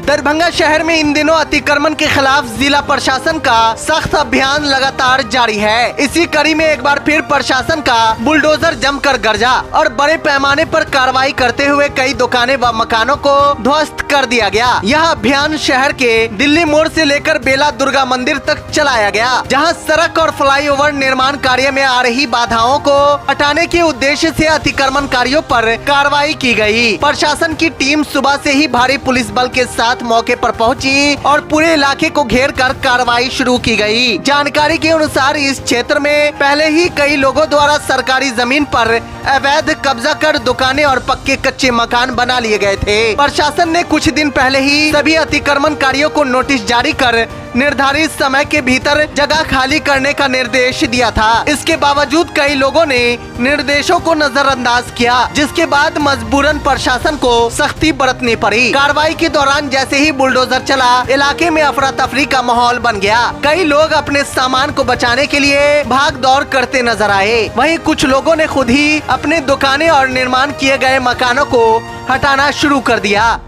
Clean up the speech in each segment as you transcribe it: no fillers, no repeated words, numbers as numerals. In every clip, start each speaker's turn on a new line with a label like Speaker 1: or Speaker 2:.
Speaker 1: दरभंगा शहर में इन दिनों अतिक्रमण के खिलाफ जिला प्रशासन का सख्त अभियान लगातार जारी है। इसी कड़ी में एक बार फिर प्रशासन का बुलडोजर जमकर गरजा और बड़े पैमाने पर कार्रवाई करते हुए कई दुकानें व मकानों को ध्वस्त कर दिया गया। यह अभियान शहर के दिल्ली मोड़ से लेकर बेला दुर्गा मंदिर तक चलाया गया, जहां सड़क और फ्लाईओवर निर्माण कार्य में आ रही बाधाओं को हटाने के उद्देश्य से अतिक्रमणकारियों पर कार्रवाई की गई। प्रशासन की टीम सुबह से ही भारी पुलिस बल के साथ मौके पर पहुंची और पूरे इलाके को घेर कर कार्रवाई शुरू की गई। जानकारी के अनुसार इस क्षेत्र में पहले ही कई लोगों द्वारा सरकारी जमीन पर अवैध कब्जा कर दुकानें और पक्के कच्चे मकान बना लिए गए थे। प्रशासन ने कुछ दिन पहले ही सभी अतिक्रमणकारियों को नोटिस जारी कर निर्धारित समय के भीतर जगह खाली करने का निर्देश दिया था। इसके बावजूद कई लोगों ने निर्देशों को नजरअंदाज किया, जिसके बाद मजबूरन प्रशासन को सख्ती बरतनी पड़ी। कार्रवाई के दौरान जैसे ही बुलडोजर चला, इलाके में अफरा तफरी का माहौल बन गया। कई लोग अपने सामान को बचाने के लिए भाग दौड़ करते नजर आए। वहीं कुछ लोगों ने खुद ही अपने दुकानें और निर्माण किए गए मकानों को हटाना शुरू कर दिया।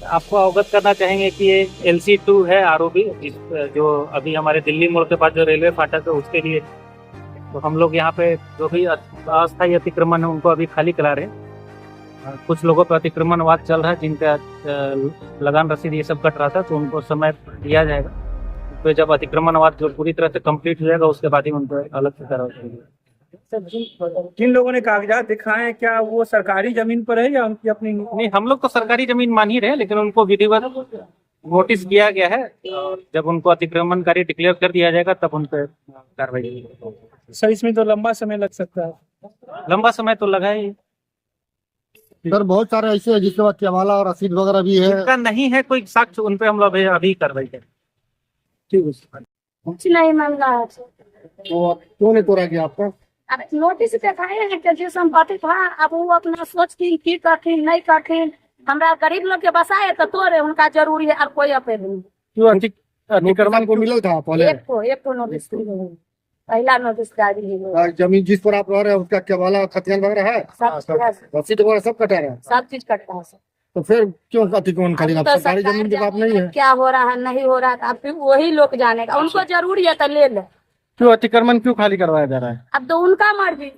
Speaker 2: आपको अवगत करना चाहेंगे कि ये LC2 है आरओबी, जो अभी हमारे दिल्ली मोड़ के पास जो रेलवे फाटक है उसके लिए। तो हम लोग यहाँ पे जो भी अस्थायी अतिक्रमण है उनको अभी खाली करा रहे हैं। कुछ लोगों पर अतिक्रमणवाद चल रहा है, जिनका लगान रसीद ये सब कट रहा था, तो उनको समय दिया जाएगा। तो जब अतिक्रमणवाद जो पूरी तरह से कंप्लीट हो जाएगा उसके बाद ही उनको अलग से कार्रवाई होगी।
Speaker 3: जिन लोगों ने कागजात दिखाए हैं, क्या वो सरकारी जमीन पर है या उनकी अपनी?
Speaker 2: नहीं, हम लोग तो सरकारी जमीन मान ही रहे, लेकिन उनको विधिवत नोटिस किया गया है। जब उनको अतिक्रमणकारी डिक्लेयर कर दिया जाएगा तब उन पर कार्रवाई होगी।
Speaker 3: सर, इसमें तो लंबा समय लग सकता है।
Speaker 2: लंबा समय तो लगा ही
Speaker 4: सर। बहुत सारे ऐसे है जिसके बाद केवाला और रसीद वगैरह भी है।
Speaker 2: इनका नहीं है कोई साक्ष्य, उन पे हम लोग अभी कार्रवाई करें।
Speaker 3: ठीक है,
Speaker 5: कुछ नहीं मामला है।
Speaker 4: तो क्यों नहीं तोड़ा गया आपका?
Speaker 5: अब नोटिस दिखाए हैं कि जो संपत्ति था, अब वो अपना सोच की कठिन नहीं कठिन, हमरा गरीब लोग के बसाए तो तोड़े, उनका जरूरी है और कोई अपील नहीं।
Speaker 3: क्यों अतिक्रमण
Speaker 4: को मिला था पहले?
Speaker 5: एक को नोटिस पहला नोटिस जारी है।
Speaker 4: जमीन जिस पर आप रह रहे हैं उसका केवाला खतियान वगैरह है, रसीद वगैरह सब कटा है,
Speaker 5: सब चीज कटता है।
Speaker 4: तो फिर क्यों अतिक्रमण खाली?
Speaker 5: तो
Speaker 4: सरकारी जमीन के आप नहीं है,
Speaker 5: क्या हो रहा है नहीं हो रहा है, अब फिर वही लोग जानेगा। उनको जरूरी है तो ले ले।
Speaker 3: क्यों अतिक्रमण क्यों खाली करवाया जा रहा है?
Speaker 5: अब तो उनका मर्जी।